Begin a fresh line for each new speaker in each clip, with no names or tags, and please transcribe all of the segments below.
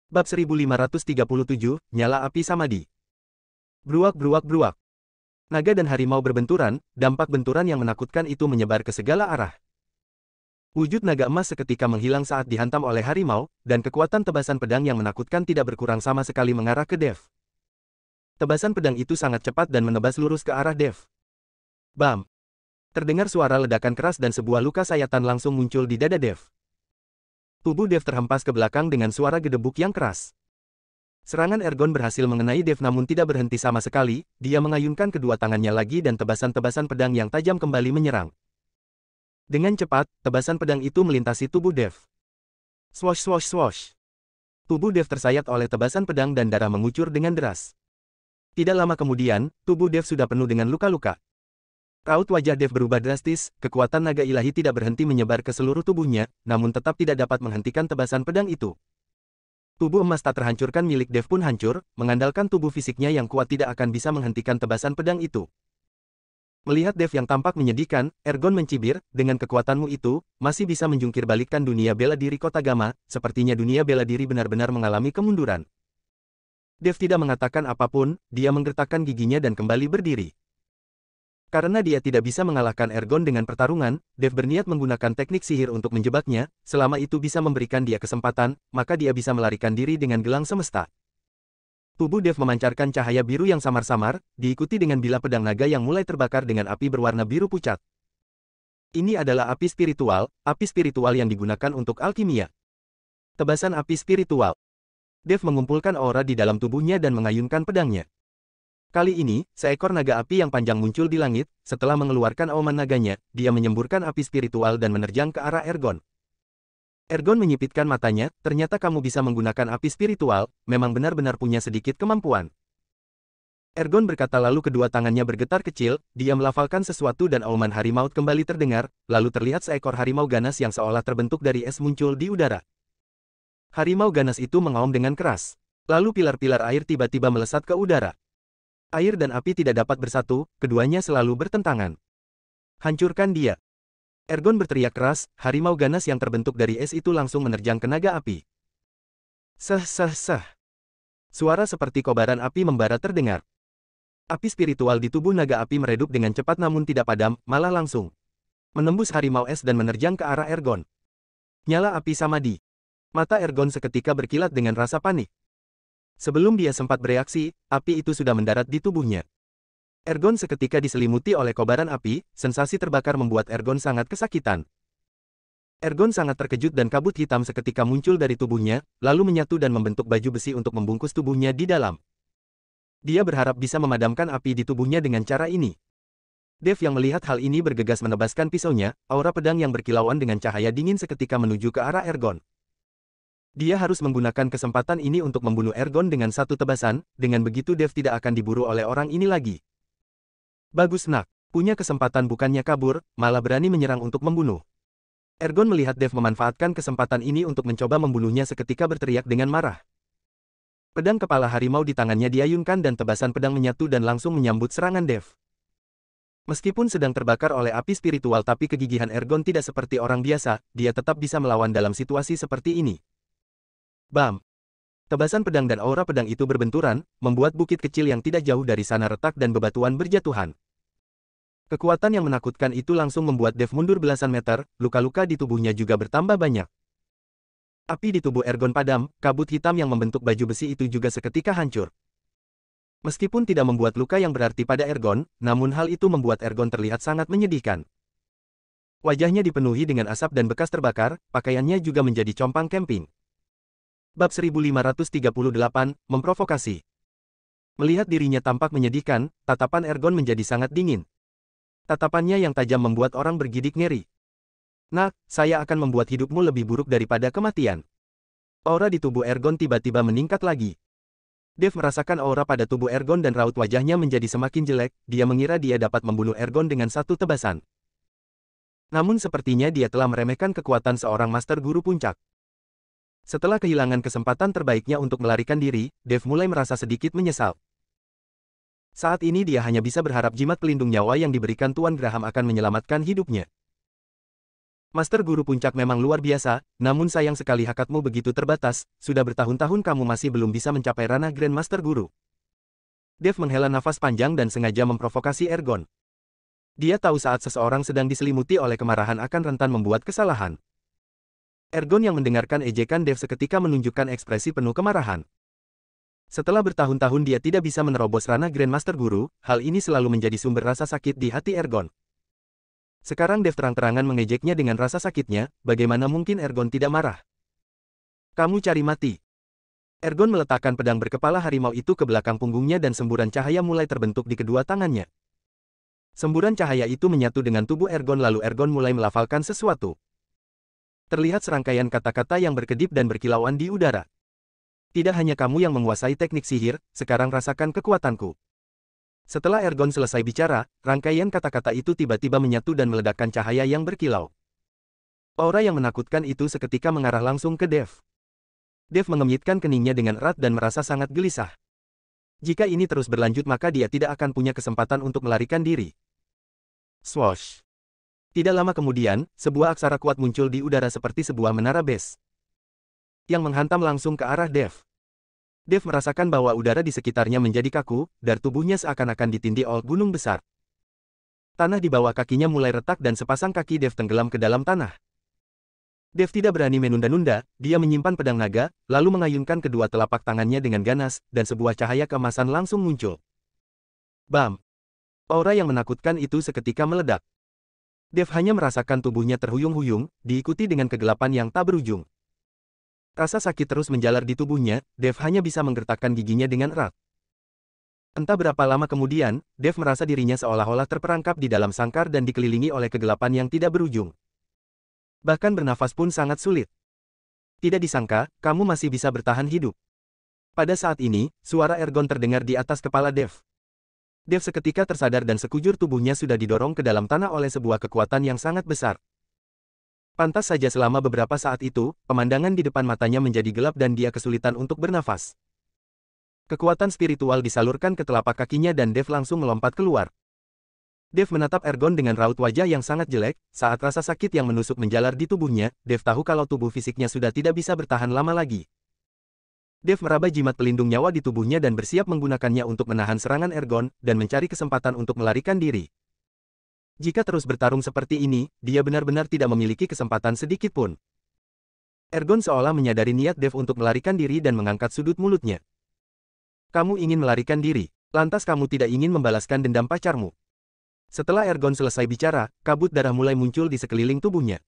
Bab 1537, Nyala Api Samadhi. Bruak-bruak-bruak. Naga dan harimau berbenturan, dampak benturan yang menakutkan itu menyebar ke segala arah. Wujud naga emas seketika menghilang saat dihantam oleh harimau, dan kekuatan tebasan pedang yang menakutkan tidak berkurang sama sekali mengarah ke Dev. Tebasan pedang itu sangat cepat dan menebas lurus ke arah Dev. Bam! Terdengar suara ledakan keras dan sebuah luka sayatan langsung muncul di dada Dev. Tubuh Dev terhempas ke belakang dengan suara gedebuk yang keras. Serangan Ergon berhasil mengenai Dev namun tidak berhenti sama sekali, dia mengayunkan kedua tangannya lagi dan tebasan-tebasan pedang yang tajam kembali menyerang. Dengan cepat, tebasan pedang itu melintasi tubuh Dev. Swosh swosh swosh. Tubuh Dev tersayat oleh tebasan pedang dan darah mengucur dengan deras. Tidak lama kemudian, tubuh Dev sudah penuh dengan luka-luka. Raut wajah Dev berubah drastis, kekuatan naga ilahi tidak berhenti menyebar ke seluruh tubuhnya, namun tetap tidak dapat menghentikan tebasan pedang itu. Tubuh emas tak terhancurkan milik Dev pun hancur, mengandalkan tubuh fisiknya yang kuat tidak akan bisa menghentikan tebasan pedang itu. Melihat Dev yang tampak menyedihkan, Ergon mencibir, dengan kekuatanmu itu, masih bisa menjungkir balikkan dunia bela diri Kotagama, sepertinya dunia bela diri benar-benar mengalami kemunduran. Dev tidak mengatakan apapun, dia menggertakkan giginya dan kembali berdiri. Karena dia tidak bisa mengalahkan Ergon dengan pertarungan, Dev berniat menggunakan teknik sihir untuk menjebaknya, selama itu bisa memberikan dia kesempatan, maka dia bisa melarikan diri dengan gelang semesta. Tubuh Dev memancarkan cahaya biru yang samar-samar, diikuti dengan bilah pedang naga yang mulai terbakar dengan api berwarna biru pucat. Ini adalah api spiritual yang digunakan untuk alkimia. Tebasan api spiritual. Dev mengumpulkan aura di dalam tubuhnya dan mengayunkan pedangnya. Kali ini, seekor naga api yang panjang muncul di langit, setelah mengeluarkan auman naganya, dia menyemburkan api spiritual dan menerjang ke arah Ergon. Ergon menyipitkan matanya, ternyata kamu bisa menggunakan api spiritual, memang benar-benar punya sedikit kemampuan. Ergon berkata lalu kedua tangannya bergetar kecil, dia melafalkan sesuatu dan auman harimau kembali terdengar, lalu terlihat seekor harimau ganas yang seolah terbentuk dari es muncul di udara. Harimau ganas itu mengaum dengan keras. Lalu pilar-pilar air tiba-tiba melesat ke udara. Air dan api tidak dapat bersatu, keduanya selalu bertentangan. Hancurkan dia. Ergon berteriak keras, harimau ganas yang terbentuk dari es itu langsung menerjang ke naga api. Seh seh seh. Suara seperti kobaran api membara terdengar. Api spiritual di tubuh naga api meredup dengan cepat namun tidak padam, malah langsung menembus harimau es dan menerjang ke arah Ergon. Nyala api samadhi. Mata Ergon seketika berkilat dengan rasa panik. Sebelum dia sempat bereaksi, api itu sudah mendarat di tubuhnya. Ergon seketika diselimuti oleh kobaran api, sensasi terbakar membuat Ergon sangat kesakitan. Ergon sangat terkejut dan kabut hitam seketika muncul dari tubuhnya, lalu menyatu dan membentuk baju besi untuk membungkus tubuhnya di dalam. Dia berharap bisa memadamkan api di tubuhnya dengan cara ini. Dev yang melihat hal ini bergegas menebaskan pisaunya, aura pedang yang berkilauan dengan cahaya dingin seketika menuju ke arah Ergon. Dia harus menggunakan kesempatan ini untuk membunuh Ergon dengan satu tebasan, dengan begitu Dev tidak akan diburu oleh orang ini lagi. Bagus nak, punya kesempatan bukannya kabur, malah berani menyerang untuk membunuh. Ergon melihat Dev memanfaatkan kesempatan ini untuk mencoba membunuhnya seketika berteriak dengan marah. Pedang kepala harimau di tangannya diayunkan dan tebasan pedang menyatu dan langsung menyambut serangan Dev. Meskipun sedang terbakar oleh api spiritual tapi kegigihan Ergon tidak seperti orang biasa, dia tetap bisa melawan dalam situasi seperti ini. Bam! Tebasan pedang dan aura pedang itu berbenturan, membuat bukit kecil yang tidak jauh dari sana retak dan bebatuan berjatuhan. Kekuatan yang menakutkan itu langsung membuat Dev mundur belasan meter, luka-luka di tubuhnya juga bertambah banyak. Api di tubuh Ergon padam, kabut hitam yang membentuk baju besi itu juga seketika hancur. Meskipun tidak membuat luka yang berarti pada Ergon, namun hal itu membuat Ergon terlihat sangat menyedihkan. Wajahnya dipenuhi dengan asap dan bekas terbakar, pakaiannya juga menjadi compang camping. Bab 1538, Memprovokasi. Melihat dirinya tampak menyedihkan, tatapan Ergon menjadi sangat dingin. Tatapannya yang tajam membuat orang bergidik ngeri. Nak, saya akan membuat hidupmu lebih buruk daripada kematian. Aura di tubuh Ergon tiba-tiba meningkat lagi. Dev merasakan aura pada tubuh Ergon dan raut wajahnya menjadi semakin jelek, dia mengira dia dapat membunuh Ergon dengan satu tebasan. Namun sepertinya dia telah meremehkan kekuatan seorang master guru puncak. Setelah kehilangan kesempatan terbaiknya untuk melarikan diri, Dev mulai merasa sedikit menyesal. Saat ini dia hanya bisa berharap jimat pelindung nyawa yang diberikan Tuan Graham akan menyelamatkan hidupnya. Master Guru Puncak memang luar biasa, namun sayang sekali hakatmu begitu terbatas, sudah bertahun-tahun kamu masih belum bisa mencapai ranah Grand Master Guru. Dev menghela nafas panjang dan sengaja memprovokasi Ergon. Dia tahu saat seseorang sedang diselimuti oleh kemarahan akan rentan membuat kesalahan. Ergon yang mendengarkan ejekan Dev seketika menunjukkan ekspresi penuh kemarahan. Setelah bertahun-tahun dia tidak bisa menerobos ranah Grand Master Guru, hal ini selalu menjadi sumber rasa sakit di hati Ergon. Sekarang Dev terang-terangan mengejeknya dengan rasa sakitnya, bagaimana mungkin Ergon tidak marah? Kamu cari mati. Ergon meletakkan pedang berkepala harimau itu ke belakang punggungnya dan semburan cahaya mulai terbentuk di kedua tangannya. Semburan cahaya itu menyatu dengan tubuh Ergon lalu Ergon mulai melafalkan sesuatu. Terlihat serangkaian kata-kata yang berkedip dan berkilauan di udara. Tidak hanya kamu yang menguasai teknik sihir, sekarang rasakan kekuatanku. Setelah Ergon selesai bicara, rangkaian kata-kata itu tiba-tiba menyatu dan meledakkan cahaya yang berkilau. Aura yang menakutkan itu seketika mengarah langsung ke Dev. Dev mengemitkan keningnya dengan erat dan merasa sangat gelisah. Jika ini terus berlanjut maka dia tidak akan punya kesempatan untuk melarikan diri. Swoosh! Tidak lama kemudian, sebuah aksara kuat muncul di udara seperti sebuah menara bes, yang menghantam langsung ke arah Dev. Dev merasakan bahwa udara di sekitarnya menjadi kaku, dan tubuhnya seakan-akan ditindih oleh gunung besar. Tanah di bawah kakinya mulai retak dan sepasang kaki Dev tenggelam ke dalam tanah. Dev tidak berani menunda-nunda, dia menyimpan pedang naga, lalu mengayunkan kedua telapak tangannya dengan ganas, dan sebuah cahaya keemasan langsung muncul. Bam! Aura yang menakutkan itu seketika meledak. Dev hanya merasakan tubuhnya terhuyung-huyung, diikuti dengan kegelapan yang tak berujung. Rasa sakit terus menjalar di tubuhnya, Dev hanya bisa menggertakkan giginya dengan erat. Entah berapa lama kemudian, Dev merasa dirinya seolah-olah terperangkap di dalam sangkar dan dikelilingi oleh kegelapan yang tidak berujung. Bahkan bernafas pun sangat sulit. Tidak disangka, kamu masih bisa bertahan hidup. Pada saat ini, suara Ergon terdengar di atas kepala Dev. Dev seketika tersadar dan sekujur tubuhnya sudah didorong ke dalam tanah oleh sebuah kekuatan yang sangat besar. Pantas saja selama beberapa saat itu, pemandangan di depan matanya menjadi gelap dan dia kesulitan untuk bernafas. Kekuatan spiritual disalurkan ke telapak kakinya dan Dev langsung melompat keluar. Dev menatap Ergon dengan raut wajah yang sangat jelek, saat rasa sakit yang menusuk menjalar di tubuhnya, Dev tahu kalau tubuh fisiknya sudah tidak bisa bertahan lama lagi. Dev meraba jimat pelindung nyawa di tubuhnya dan bersiap menggunakannya untuk menahan serangan Ergon, dan mencari kesempatan untuk melarikan diri. Jika terus bertarung seperti ini, dia benar-benar tidak memiliki kesempatan sedikit pun. Ergon seolah menyadari niat Dev untuk melarikan diri dan mengangkat sudut mulutnya. Kamu ingin melarikan diri, lantas kamu tidak ingin membalaskan dendam pacarmu. Setelah Ergon selesai bicara, kabut darah mulai muncul di sekeliling tubuhnya.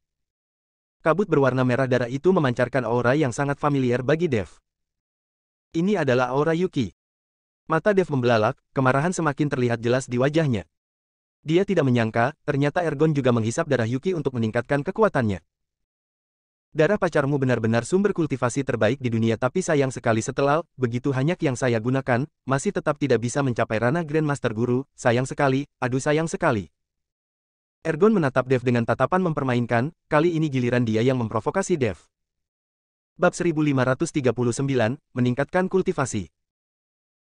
Kabut berwarna merah darah itu memancarkan aura yang sangat familiar bagi Dev. Ini adalah aura Yuki. Mata Dev membelalak, kemarahan semakin terlihat jelas di wajahnya. Dia tidak menyangka, ternyata Ergon juga menghisap darah Yuki untuk meningkatkan kekuatannya. Darah pacarmu benar-benar sumber kultivasi terbaik di dunia tapi sayang sekali setelah begitu banyak yang saya gunakan, masih tetap tidak bisa mencapai ranah Grand Master Guru, sayang sekali, aduh sayang sekali. Ergon menatap Dev dengan tatapan mempermainkan, kali ini giliran dia yang memprovokasi Dev. Bab 1539, meningkatkan kultivasi.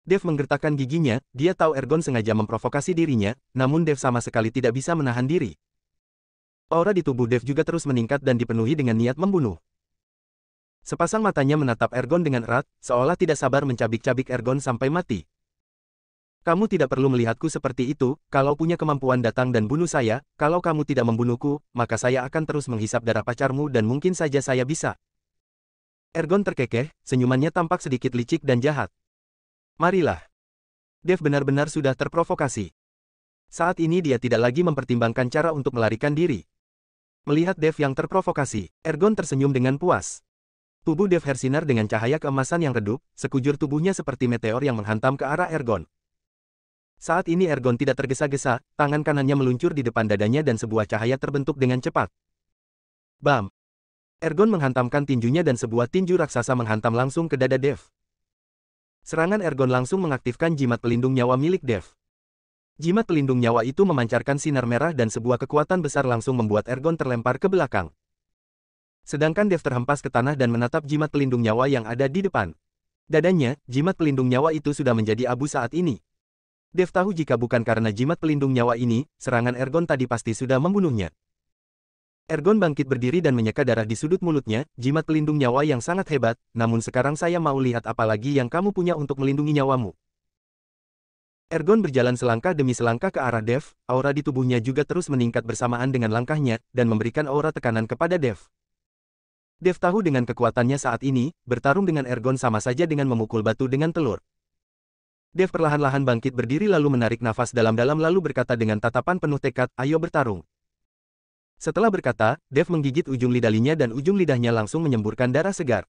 Dev menggertakkan giginya, dia tahu Ergon sengaja memprovokasi dirinya, namun Dev sama sekali tidak bisa menahan diri. Aura di tubuh Dev juga terus meningkat dan dipenuhi dengan niat membunuh. Sepasang matanya menatap Ergon dengan erat, seolah tidak sabar mencabik-cabik Ergon sampai mati. Kamu tidak perlu melihatku seperti itu, kalau punya kemampuan datang dan bunuh saya, kalau kamu tidak membunuhku, maka saya akan terus menghisap darah pacarmu dan mungkin saja saya bisa. Ergon terkekeh, senyumannya tampak sedikit licik dan jahat. Marilah. Dev benar-benar sudah terprovokasi. Saat ini dia tidak lagi mempertimbangkan cara untuk melarikan diri. Melihat Dev yang terprovokasi, Ergon tersenyum dengan puas. Tubuh Dev bersinar dengan cahaya keemasan yang redup, sekujur tubuhnya seperti meteor yang menghantam ke arah Ergon. Saat ini Ergon tidak tergesa-gesa, tangan kanannya meluncur di depan dadanya dan sebuah cahaya terbentuk dengan cepat. Bam! Ergon menghantamkan tinjunya dan sebuah tinju raksasa menghantam langsung ke dada Dev. Serangan Ergon langsung mengaktifkan jimat pelindung nyawa milik Dev. Jimat pelindung nyawa itu memancarkan sinar merah dan sebuah kekuatan besar langsung membuat Ergon terlempar ke belakang. Sedangkan Dev terhempas ke tanah dan menatap jimat pelindung nyawa yang ada di depan. Dadanya, jimat pelindung nyawa itu sudah menjadi abu saat ini. Dev tahu jika bukan karena jimat pelindung nyawa ini, serangan Ergon tadi pasti sudah membunuhnya. Ergon bangkit berdiri dan menyeka darah di sudut mulutnya, jimat pelindung nyawa yang sangat hebat, namun sekarang saya mau lihat apa lagi yang kamu punya untuk melindungi nyawamu. Ergon berjalan selangkah demi selangkah ke arah Dev, aura di tubuhnya juga terus meningkat bersamaan dengan langkahnya, dan memberikan aura tekanan kepada Dev. Dev tahu dengan kekuatannya saat ini, bertarung dengan Ergon sama saja dengan memukul batu dengan telur. Dev perlahan-lahan bangkit berdiri lalu menarik nafas dalam-dalam lalu berkata dengan tatapan penuh tekad, ayo bertarung. Setelah berkata, Dev menggigit ujung lidahnya dan ujung lidahnya langsung menyemburkan darah segar.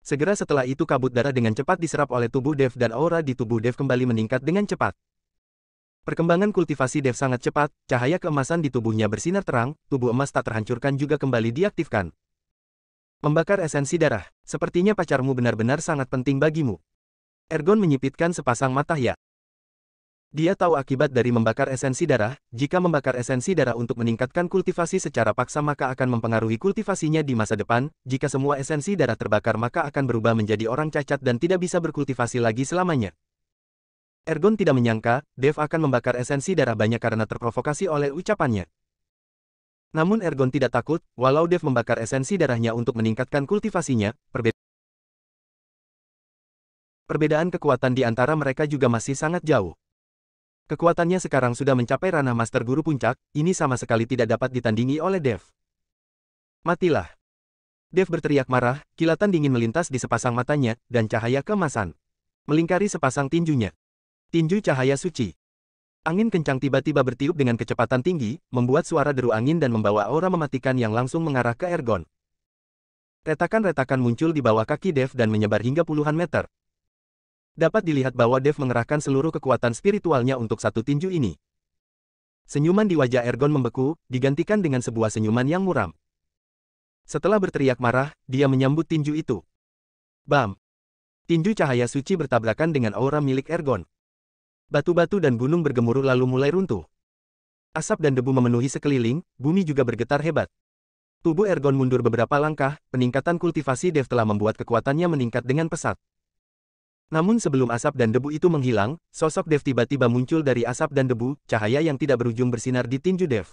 Segera setelah itu kabut darah dengan cepat diserap oleh tubuh Dev dan aura di tubuh Dev kembali meningkat dengan cepat. Perkembangan kultivasi Dev sangat cepat, cahaya keemasan di tubuhnya bersinar terang, tubuh emas tak terhancurkan juga kembali diaktifkan. Membakar esensi darah, sepertinya pacarmu benar-benar sangat penting bagimu. Ergon menyipitkan sepasang mata ya. Dia tahu akibat dari membakar esensi darah, jika membakar esensi darah untuk meningkatkan kultivasi secara paksa maka akan mempengaruhi kultivasinya di masa depan, jika semua esensi darah terbakar maka akan berubah menjadi orang cacat dan tidak bisa berkultivasi lagi selamanya. Ergon tidak menyangka, Dev akan membakar esensi darah banyak karena terprovokasi oleh ucapannya. Namun Ergon tidak takut, walau Dev membakar esensi darahnya untuk meningkatkan kultivasinya, perbedaan kekuatan di antara mereka juga masih sangat jauh. Kekuatannya sekarang sudah mencapai ranah Master Guru Puncak, ini sama sekali tidak dapat ditandingi oleh Dev. Matilah. Dev berteriak marah, kilatan dingin melintas di sepasang matanya, dan cahaya keemasan melingkari sepasang tinjunya. Tinju cahaya suci. Angin kencang tiba-tiba bertiup dengan kecepatan tinggi, membuat suara deru angin dan membawa aura mematikan yang langsung mengarah ke Ergon. Retakan-retakan muncul di bawah kaki Dev dan menyebar hingga puluhan meter. Dapat dilihat bahwa Dev mengerahkan seluruh kekuatan spiritualnya untuk satu tinju ini. Senyuman di wajah Ergon membeku, digantikan dengan sebuah senyuman yang muram. Setelah berteriak marah, dia menyambut tinju itu. Bam! Tinju cahaya suci bertabrakan dengan aura milik Ergon. Batu-batu dan gunung bergemuruh lalu mulai runtuh. Asap dan debu memenuhi sekeliling, bumi juga bergetar hebat. Tubuh Ergon mundur beberapa langkah, peningkatan kultivasi Dev telah membuat kekuatannya meningkat dengan pesat. Namun sebelum asap dan debu itu menghilang, sosok Dev tiba-tiba muncul dari asap dan debu, cahaya yang tidak berujung bersinar di tinju Dev.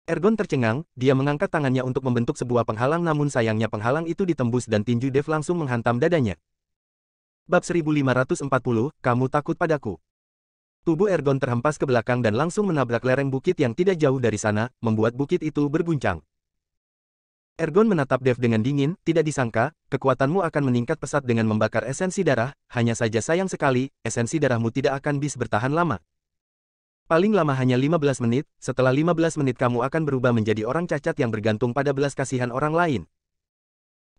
Ergon tercengang, dia mengangkat tangannya untuk membentuk sebuah penghalang namun sayangnya penghalang itu ditembus dan tinju Dev langsung menghantam dadanya. Bab 1540, kamu takut padaku. Tubuh Ergon terhempas ke belakang dan langsung menabrak lereng bukit yang tidak jauh dari sana, membuat bukit itu berguncang. Ergon menatap Dev dengan dingin, tidak disangka, kekuatanmu akan meningkat pesat dengan membakar esensi darah, hanya saja sayang sekali, esensi darahmu tidak akan bisa bertahan lama. Paling lama hanya 15 menit, setelah 15 menit kamu akan berubah menjadi orang cacat yang bergantung pada belas kasihan orang lain.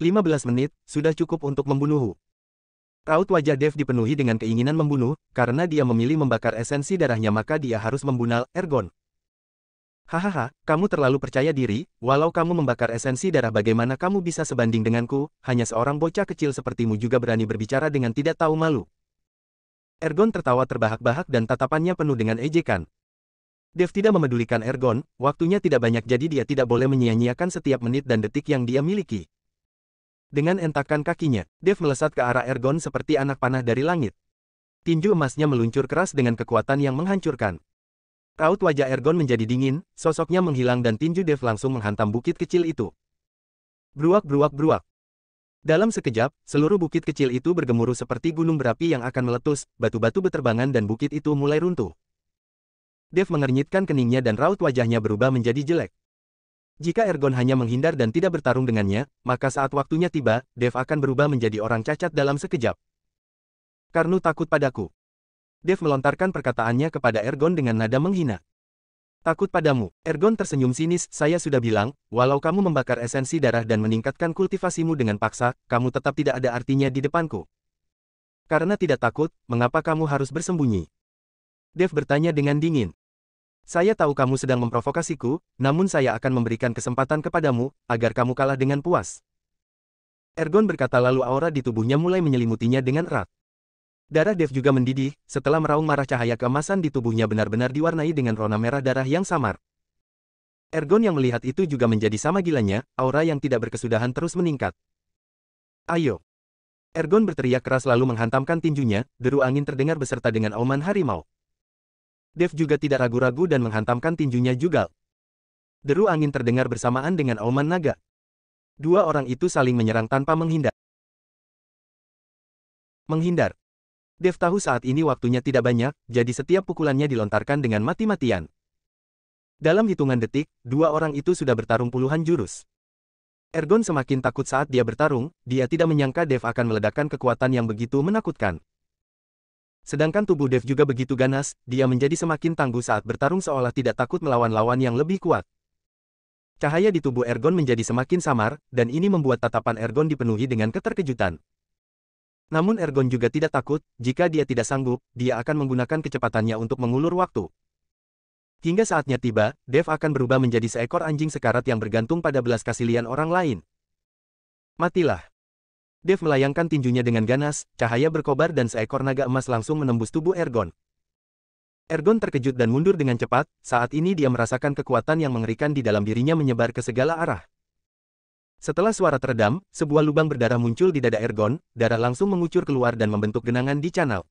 15 menit, sudah cukup untuk membunuhmu. Raut wajah Dev dipenuhi dengan keinginan membunuh, karena dia memilih membakar esensi darahnya maka dia harus membunuh Ergon. Hahaha, kamu terlalu percaya diri, walau kamu membakar esensi darah bagaimana kamu bisa sebanding denganku, hanya seorang bocah kecil sepertimu juga berani berbicara dengan tidak tahu malu. Ergon tertawa terbahak-bahak dan tatapannya penuh dengan ejekan. Dev tidak memedulikan Ergon, waktunya tidak banyak jadi dia tidak boleh menyia-nyiakan setiap menit dan detik yang dia miliki. Dengan entakan kakinya, Dev melesat ke arah Ergon seperti anak panah dari langit. Tinju emasnya meluncur keras dengan kekuatan yang menghancurkan. Raut wajah Ergon menjadi dingin, sosoknya menghilang dan tinju Dev langsung menghantam bukit kecil itu. Bruak-bruak-bruak. Dalam sekejap, seluruh bukit kecil itu bergemuruh seperti gunung berapi yang akan meletus, batu-batu beterbangan dan bukit itu mulai runtuh. Dev mengernyitkan keningnya dan raut wajahnya berubah menjadi jelek. Jika Ergon hanya menghindar dan tidak bertarung dengannya, maka saat waktunya tiba, Dev akan berubah menjadi orang cacat dalam sekejap. Karena takut padaku. Dev melontarkan perkataannya kepada Ergon dengan nada menghina. Takut padamu. Ergon tersenyum sinis, saya sudah bilang, walau kamu membakar esensi darah dan meningkatkan kultivasimu dengan paksa, kamu tetap tidak ada artinya di depanku. Karena tidak takut, mengapa kamu harus bersembunyi? Dev bertanya dengan dingin. Saya tahu kamu sedang memprovokasiku, namun saya akan memberikan kesempatan kepadamu, agar kamu kalah dengan puas. Ergon berkata lalu aura di tubuhnya mulai menyelimutinya dengan erat. Darah Dev juga mendidih, setelah meraung marah cahaya keemasan di tubuhnya benar-benar diwarnai dengan rona merah darah yang samar. Ergon yang melihat itu juga menjadi sama gilanya, aura yang tidak berkesudahan terus meningkat. Ayo! Ergon berteriak keras lalu menghantamkan tinjunya, deru angin terdengar beserta dengan auman harimau. Dev juga tidak ragu-ragu dan menghantamkan tinjunya juga. Deru angin terdengar bersamaan dengan auman naga. Dua orang itu saling menyerang tanpa menghindar. Dev tahu saat ini waktunya tidak banyak, jadi setiap pukulannya dilontarkan dengan mati-matian. Dalam hitungan detik, dua orang itu sudah bertarung puluhan jurus. Ergon semakin takut saat dia bertarung, dia tidak menyangka Dev akan meledakkan kekuatan yang begitu menakutkan. Sedangkan tubuh Dev juga begitu ganas, dia menjadi semakin tangguh saat bertarung seolah tidak takut melawan lawan yang lebih kuat. Cahaya di tubuh Ergon menjadi semakin samar, dan ini membuat tatapan Ergon dipenuhi dengan keterkejutan. Namun Ergon juga tidak takut, jika dia tidak sanggup, dia akan menggunakan kecepatannya untuk mengulur waktu. Hingga saatnya tiba, Dev akan berubah menjadi seekor anjing sekarat yang bergantung pada belas kasihan orang lain. Matilah. Dev melayangkan tinjunya dengan ganas, cahaya berkobar dan seekor naga emas langsung menembus tubuh Ergon. Ergon terkejut dan mundur dengan cepat, saat ini dia merasakan kekuatan yang mengerikan di dalam dirinya menyebar ke segala arah. Setelah suara teredam, sebuah lubang berdarah muncul di dada Ergon, darah langsung mengucur keluar dan membentuk genangan di canal.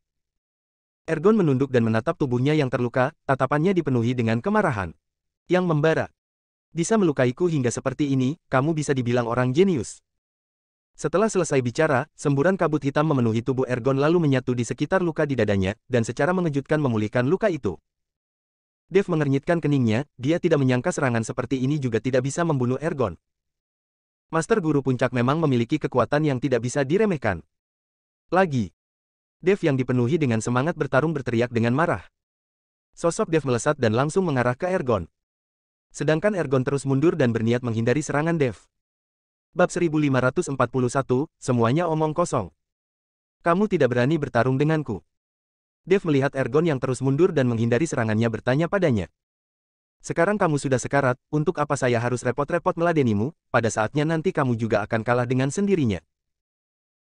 Ergon menunduk dan menatap tubuhnya yang terluka, tatapannya dipenuhi dengan kemarahan. Yang membara. Bisa melukaiku hingga seperti ini, kamu bisa dibilang orang jenius. Setelah selesai bicara, semburan kabut hitam memenuhi tubuh Ergon lalu menyatu di sekitar luka di dadanya, dan secara mengejutkan memulihkan luka itu. Dev mengernyitkan keningnya, dia tidak menyangka serangan seperti ini juga tidak bisa membunuh Ergon. Master Guru Puncak memang memiliki kekuatan yang tidak bisa diremehkan. Lagi. Dev yang dipenuhi dengan semangat bertarung berteriak dengan marah. Sosok Dev melesat dan langsung mengarah ke Ergon. Sedangkan Ergon terus mundur dan berniat menghindari serangan Dev. Bab 1541, semuanya omong kosong. Kamu tidak berani bertarung denganku. Dev melihat Ergon yang terus mundur dan menghindari serangannya bertanya padanya. Sekarang kamu sudah sekarat, untuk apa saya harus repot-repot meladenimu, pada saatnya nanti kamu juga akan kalah dengan sendirinya.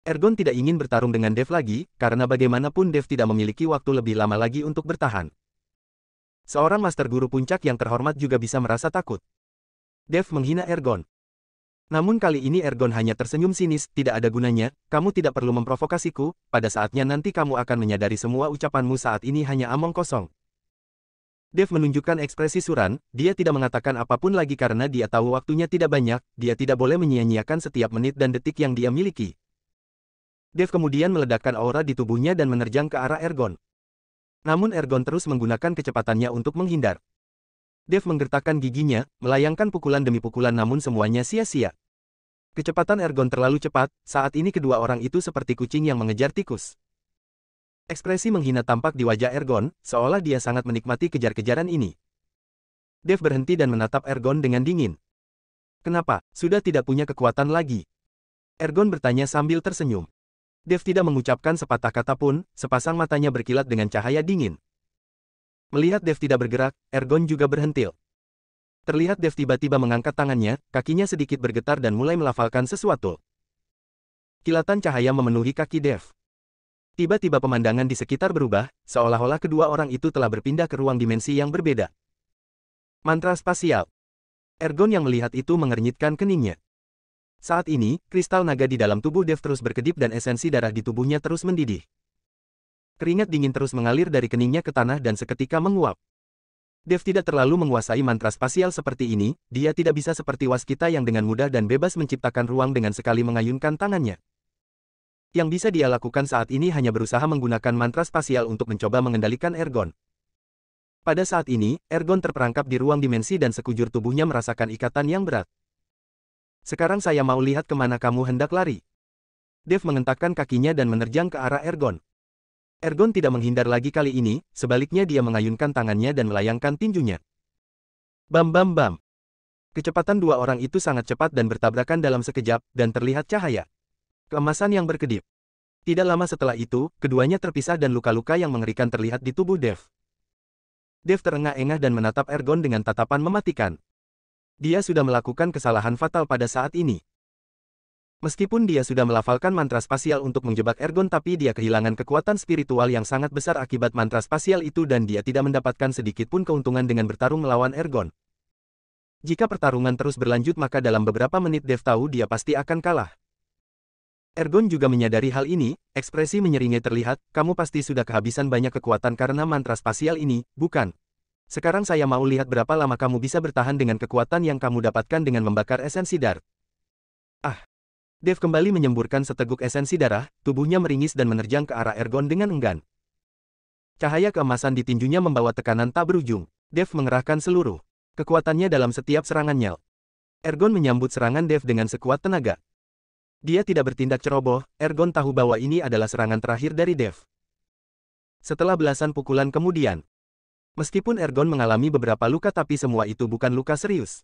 Ergon tidak ingin bertarung dengan Dev lagi, karena bagaimanapun Dev tidak memiliki waktu lebih lama lagi untuk bertahan. Seorang Master Guru Puncak yang terhormat juga bisa merasa takut. Dev menghina Ergon. Namun kali ini Ergon hanya tersenyum sinis, tidak ada gunanya, kamu tidak perlu memprovokasiku, pada saatnya nanti kamu akan menyadari semua ucapanmu saat ini hanya omong kosong. Dev menunjukkan ekspresi suram, dia tidak mengatakan apapun lagi karena dia tahu waktunya tidak banyak, dia tidak boleh menyia-nyiakan setiap menit dan detik yang dia miliki. Dev kemudian meledakkan aura di tubuhnya dan menerjang ke arah Ergon. Namun Ergon terus menggunakan kecepatannya untuk menghindar. Dev menggertakkan giginya, melayangkan pukulan demi pukulan namun semuanya sia-sia. Kecepatan Ergon terlalu cepat, saat ini kedua orang itu seperti kucing yang mengejar tikus. Ekspresi menghina tampak di wajah Ergon, seolah dia sangat menikmati kejar-kejaran ini. Dev berhenti dan menatap Ergon dengan dingin. Kenapa, sudah tidak punya kekuatan lagi? Ergon bertanya sambil tersenyum. Dev tidak mengucapkan sepatah kata pun, sepasang matanya berkilat dengan cahaya dingin. Melihat Dev tidak bergerak, Ergon juga berhentil. Terlihat Dev tiba-tiba mengangkat tangannya, kakinya sedikit bergetar dan mulai melafalkan sesuatu. Kilatan cahaya memenuhi kaki Dev. Tiba-tiba pemandangan di sekitar berubah, seolah-olah kedua orang itu telah berpindah ke ruang dimensi yang berbeda. Mantra spasial. Ergon yang melihat itu mengernyitkan keningnya. Saat ini, kristal naga di dalam tubuh Dev terus berkedip dan esensi darah di tubuhnya terus mendidih. Keringat dingin terus mengalir dari keningnya ke tanah dan seketika menguap. Dev tidak terlalu menguasai mantra spasial seperti ini, dia tidak bisa seperti Waskita yang dengan mudah dan bebas menciptakan ruang dengan sekali mengayunkan tangannya. Yang bisa dia lakukan saat ini hanya berusaha menggunakan mantra spasial untuk mencoba mengendalikan Ergon. Pada saat ini, Ergon terperangkap di ruang dimensi dan sekujur tubuhnya merasakan ikatan yang berat. Sekarang saya mau lihat kemana kamu hendak lari. Dev mengentakkan kakinya dan menerjang ke arah Ergon. Ergon tidak menghindar lagi kali ini, sebaliknya dia mengayunkan tangannya dan melayangkan tinjunya. Bam bam bam. Kecepatan dua orang itu sangat cepat dan bertabrakan dalam sekejap, dan terlihat cahaya keemasan yang berkedip. Tidak lama setelah itu, keduanya terpisah dan luka-luka yang mengerikan terlihat di tubuh Dev. Dev terengah-engah dan menatap Ergon dengan tatapan mematikan. Dia sudah melakukan kesalahan fatal pada saat ini. Meskipun dia sudah melafalkan mantra spasial untuk menjebak Ergon tapi dia kehilangan kekuatan spiritual yang sangat besar akibat mantra spasial itu dan dia tidak mendapatkan sedikit pun keuntungan dengan bertarung melawan Ergon. Jika pertarungan terus berlanjut maka dalam beberapa menit Dev tahu dia pasti akan kalah. Ergon juga menyadari hal ini, ekspresi menyeringai terlihat, kamu pasti sudah kehabisan banyak kekuatan karena mantra spasial ini, bukan? Sekarang saya mau lihat berapa lama kamu bisa bertahan dengan kekuatan yang kamu dapatkan dengan membakar esensi dar. Ah! Dev kembali menyemburkan seteguk esensi darah, tubuhnya meringis dan menerjang ke arah Ergon dengan enggan. Cahaya keemasan di tinjunya membawa tekanan tak berujung. Dev mengerahkan seluruh kekuatannya dalam setiap serangannya. Ergon menyambut serangan Dev dengan sekuat tenaga. Dia tidak bertindak ceroboh, Ergon tahu bahwa ini adalah serangan terakhir dari Dev. Setelah belasan pukulan kemudian, meskipun Ergon mengalami beberapa luka tapi semua itu bukan luka serius.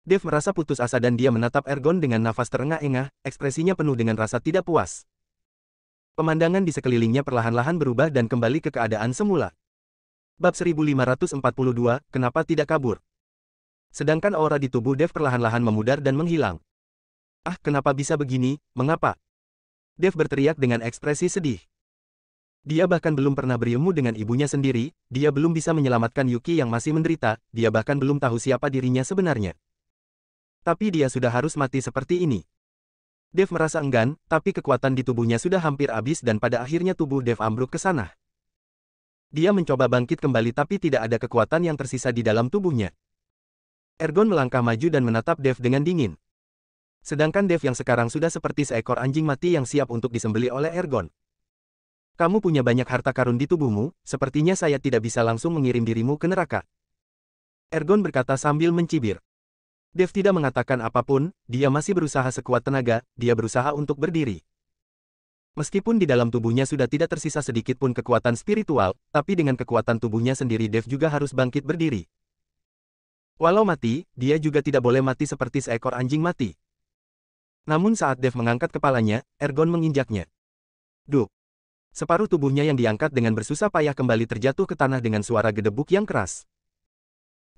Dev merasa putus asa dan dia menatap Ergon dengan nafas terengah-engah, ekspresinya penuh dengan rasa tidak puas. Pemandangan di sekelilingnya perlahan-lahan berubah dan kembali ke keadaan semula. Bab 1542, kenapa tidak kabur? Sedangkan aura di tubuh Dev perlahan-lahan memudar dan menghilang. Ah, kenapa bisa begini, mengapa? Dev berteriak dengan ekspresi sedih. Dia bahkan belum pernah berilmu dengan ibunya sendiri, dia belum bisa menyelamatkan Yuki yang masih menderita, dia bahkan belum tahu siapa dirinya sebenarnya. Tapi dia sudah harus mati seperti ini. Dev merasa enggan, tapi kekuatan di tubuhnya sudah hampir habis dan pada akhirnya tubuh Dev ambruk ke sana. Dia mencoba bangkit kembali tapi tidak ada kekuatan yang tersisa di dalam tubuhnya. Ergon melangkah maju dan menatap Dev dengan dingin. Sedangkan Dev yang sekarang sudah seperti seekor anjing mati yang siap untuk disembelih oleh Ergon. Kamu punya banyak harta karun di tubuhmu, sepertinya saya tidak bisa langsung mengirim dirimu ke neraka. Ergon berkata sambil mencibir. Dev tidak mengatakan apapun, dia masih berusaha sekuat tenaga, dia berusaha untuk berdiri. Meskipun di dalam tubuhnya sudah tidak tersisa sedikit pun kekuatan spiritual, tapi dengan kekuatan tubuhnya sendiri Dev juga harus bangkit berdiri. Walau mati, dia juga tidak boleh mati seperti seekor anjing mati. Namun saat Dev mengangkat kepalanya, Ergon menginjaknya. Duk! Separuh tubuhnya yang diangkat dengan bersusah payah kembali terjatuh ke tanah dengan suara gedebuk yang keras.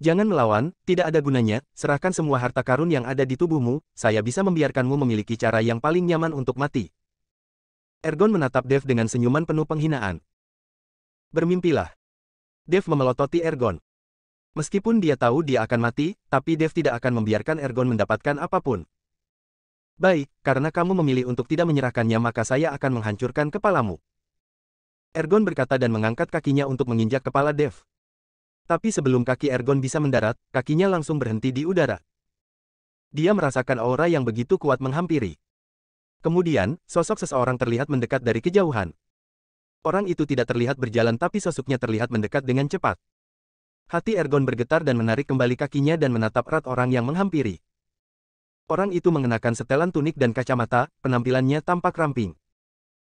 Jangan melawan, tidak ada gunanya, serahkan semua harta karun yang ada di tubuhmu, saya bisa membiarkanmu memiliki cara yang paling nyaman untuk mati. Ergon menatap Dev dengan senyuman penuh penghinaan. Bermimpilah. Dev memelototi Ergon. Meskipun dia tahu dia akan mati, tapi Dev tidak akan membiarkan Ergon mendapatkan apapun. Baik, karena kamu memilih untuk tidak menyerahkannya maka saya akan menghancurkan kepalamu. Ergon berkata dan mengangkat kakinya untuk menginjak kepala Dev. Tapi sebelum kaki Ergon bisa mendarat, kakinya langsung berhenti di udara. Dia merasakan aura yang begitu kuat menghampiri. Kemudian, sosok seseorang terlihat mendekat dari kejauhan. Orang itu tidak terlihat berjalan tapi sosoknya terlihat mendekat dengan cepat. Hati Ergon bergetar dan menarik kembali kakinya dan menatap erat orang yang menghampiri. Orang itu mengenakan setelan tunik dan kacamata, penampilannya tampak ramping.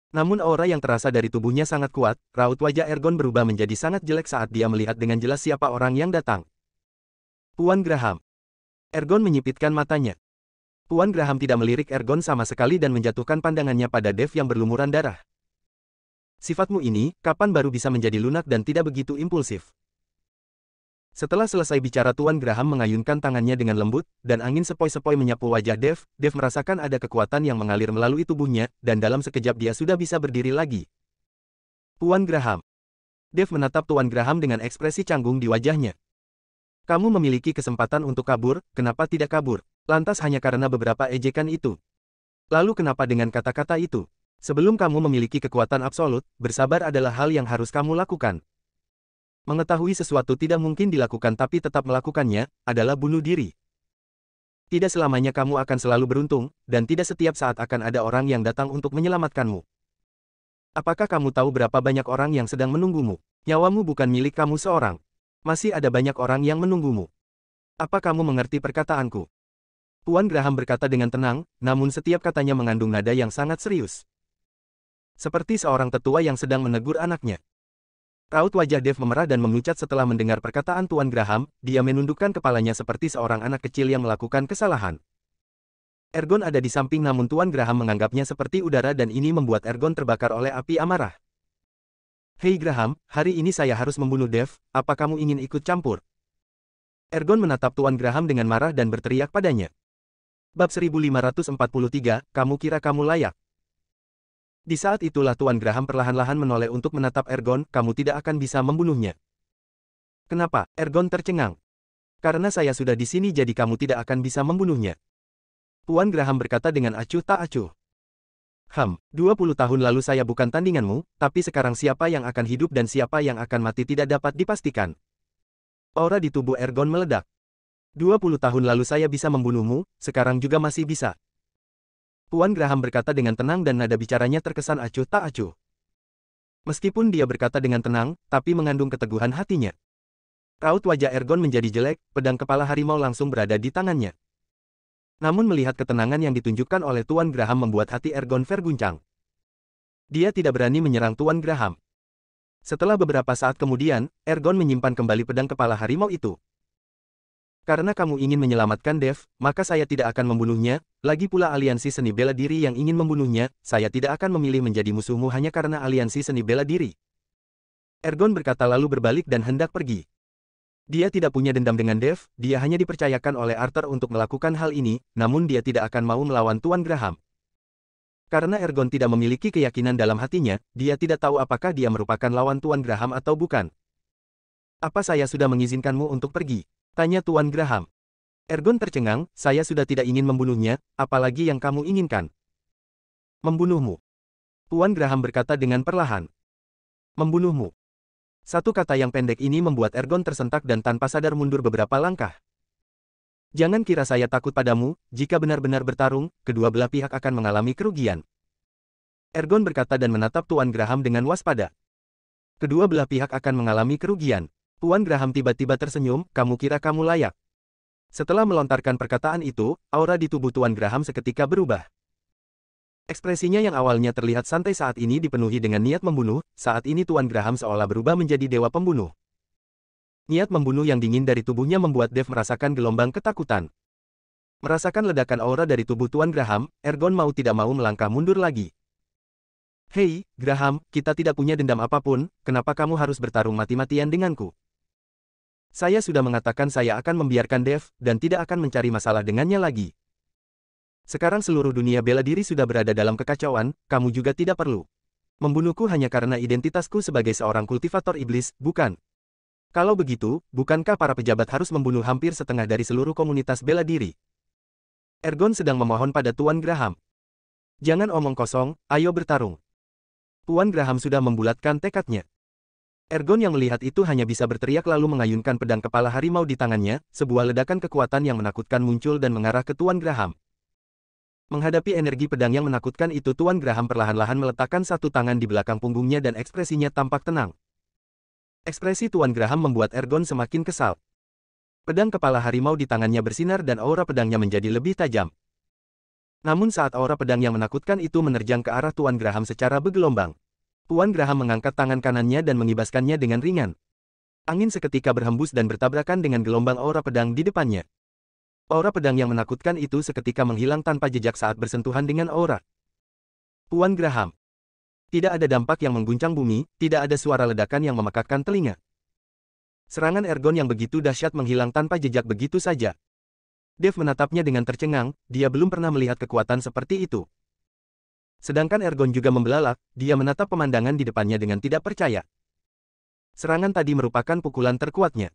Namun aura yang terasa dari tubuhnya sangat kuat, raut wajah Ergon berubah menjadi sangat jelek saat dia melihat dengan jelas siapa orang yang datang. Tuan Graham. Ergon menyipitkan matanya. Tuan Graham tidak melirik Ergon sama sekali dan menjatuhkan pandangannya pada Dev yang berlumuran darah. Sifatmu ini, kapan baru bisa menjadi lunak dan tidak begitu impulsif? Setelah selesai bicara Tuan Graham mengayunkan tangannya dengan lembut, dan angin sepoi-sepoi menyapu wajah Dev. Dev merasakan ada kekuatan yang mengalir melalui tubuhnya, dan dalam sekejap dia sudah bisa berdiri lagi. Tuan Graham. Dev menatap Tuan Graham dengan ekspresi canggung di wajahnya. Kamu memiliki kesempatan untuk kabur, kenapa tidak kabur? Lantas hanya karena beberapa ejekan itu. Lalu kenapa dengan kata-kata itu? Sebelum kamu memiliki kekuatan absolut, bersabar adalah hal yang harus kamu lakukan. Mengetahui sesuatu tidak mungkin dilakukan tapi tetap melakukannya, adalah bunuh diri. Tidak selamanya kamu akan selalu beruntung, dan tidak setiap saat akan ada orang yang datang untuk menyelamatkanmu. Apakah kamu tahu berapa banyak orang yang sedang menunggumu? Nyawamu bukan milik kamu seorang. Masih ada banyak orang yang menunggumu. Apa kamu mengerti perkataanku? Tuan Graham berkata dengan tenang, namun setiap katanya mengandung nada yang sangat serius. Seperti seorang tetua yang sedang menegur anaknya. Raut wajah Dev memerah dan memucat setelah mendengar perkataan Tuan Graham, dia menundukkan kepalanya seperti seorang anak kecil yang melakukan kesalahan. Ergon ada di samping namun Tuan Graham menganggapnya seperti udara dan ini membuat Ergon terbakar oleh api amarah. Hei Graham, hari ini saya harus membunuh Dev, apa kamu ingin ikut campur? Ergon menatap Tuan Graham dengan marah dan berteriak padanya. Bab 1543, kamu kira kamu layak? Di saat itulah Tuan Graham perlahan-lahan menoleh untuk menatap Ergon, kamu tidak akan bisa membunuhnya. Kenapa? Ergon tercengang. Karena saya sudah di sini jadi kamu tidak akan bisa membunuhnya. Tuan Graham berkata dengan acuh tak acuh. 20 tahun lalu saya bukan tandinganmu, tapi sekarang siapa yang akan hidup dan siapa yang akan mati tidak dapat dipastikan. Aura di tubuh Ergon meledak. 20 tahun lalu saya bisa membunuhmu, sekarang juga masih bisa. Tuan Graham berkata dengan tenang dan nada bicaranya terkesan acuh tak acuh. Meskipun dia berkata dengan tenang, tapi mengandung keteguhan hatinya. Raut wajah Ergon menjadi jelek, pedang kepala harimau langsung berada di tangannya. Namun melihat ketenangan yang ditunjukkan oleh Tuan Graham membuat hati Ergon berguncang. Dia tidak berani menyerang Tuan Graham. Setelah beberapa saat kemudian, Ergon menyimpan kembali pedang kepala harimau itu. Karena kamu ingin menyelamatkan Dev, maka saya tidak akan membunuhnya, lagi pula aliansi seni bela diri yang ingin membunuhnya, saya tidak akan memilih menjadi musuhmu hanya karena aliansi seni bela diri. Ergon berkata lalu berbalik dan hendak pergi. Dia tidak punya dendam dengan Dev, dia hanya dipercayakan oleh Arthur untuk melakukan hal ini, namun dia tidak akan mau melawan Tuan Graham. Karena Ergon tidak memiliki keyakinan dalam hatinya, dia tidak tahu apakah dia merupakan lawan Tuan Graham atau bukan. Apa saya sudah mengizinkanmu untuk pergi? Tanya Tuan Graham. Ergon tercengang, saya sudah tidak ingin membunuhnya, apalagi yang kamu inginkan. Membunuhmu. Tuan Graham berkata dengan perlahan. Membunuhmu. Satu kata yang pendek ini membuat Ergon tersentak dan tanpa sadar mundur beberapa langkah. Jangan kira saya takut padamu, jika benar-benar bertarung, kedua belah pihak akan mengalami kerugian. Ergon berkata dan menatap Tuan Graham dengan waspada. Kedua belah pihak akan mengalami kerugian. Tuan Graham tiba-tiba tersenyum, kamu kira kamu layak. Setelah melontarkan perkataan itu, aura di tubuh Tuan Graham seketika berubah. Ekspresinya yang awalnya terlihat santai saat ini dipenuhi dengan niat membunuh, saat ini Tuan Graham seolah berubah menjadi dewa pembunuh. Niat membunuh yang dingin dari tubuhnya membuat Dev merasakan gelombang ketakutan. Merasakan ledakan aura dari tubuh Tuan Graham, Ergon mau tidak mau melangkah mundur lagi. Hei, Graham, kita tidak punya dendam apapun, kenapa kamu harus bertarung mati-matian denganku? Saya sudah mengatakan saya akan membiarkan Dev, dan tidak akan mencari masalah dengannya lagi. Sekarang seluruh dunia bela diri sudah berada dalam kekacauan, kamu juga tidak perlu membunuhku hanya karena identitasku sebagai seorang kultivator iblis, bukan? Kalau begitu, bukankah para pejabat harus membunuh hampir setengah dari seluruh komunitas bela diri? Ergon sedang memohon pada Tuan Graham. Jangan omong kosong, ayo bertarung. Tuan Graham sudah membulatkan tekadnya. Ergon yang melihat itu hanya bisa berteriak lalu mengayunkan pedang kepala harimau di tangannya, sebuah ledakan kekuatan yang menakutkan muncul dan mengarah ke Tuan Graham. Menghadapi energi pedang yang menakutkan itu Tuan Graham perlahan-lahan meletakkan satu tangan di belakang punggungnya dan ekspresinya tampak tenang. Ekspresi Tuan Graham membuat Ergon semakin kesal. Pedang kepala harimau di tangannya bersinar dan aura pedangnya menjadi lebih tajam. Namun saat aura pedang yang menakutkan itu menerjang ke arah Tuan Graham secara bergelombang, Tuan Graham mengangkat tangan kanannya dan mengibaskannya dengan ringan. Angin seketika berhembus dan bertabrakan dengan gelombang aura pedang di depannya. Aura pedang yang menakutkan itu seketika menghilang tanpa jejak saat bersentuhan dengan aura Tuan Graham. Tidak ada dampak yang mengguncang bumi, tidak ada suara ledakan yang memekakkan telinga. Serangan Ergon yang begitu dahsyat menghilang tanpa jejak begitu saja. Dev menatapnya dengan tercengang, dia belum pernah melihat kekuatan seperti itu. Sedangkan Ergon juga membelalak, dia menatap pemandangan di depannya dengan tidak percaya. Serangan tadi merupakan pukulan terkuatnya.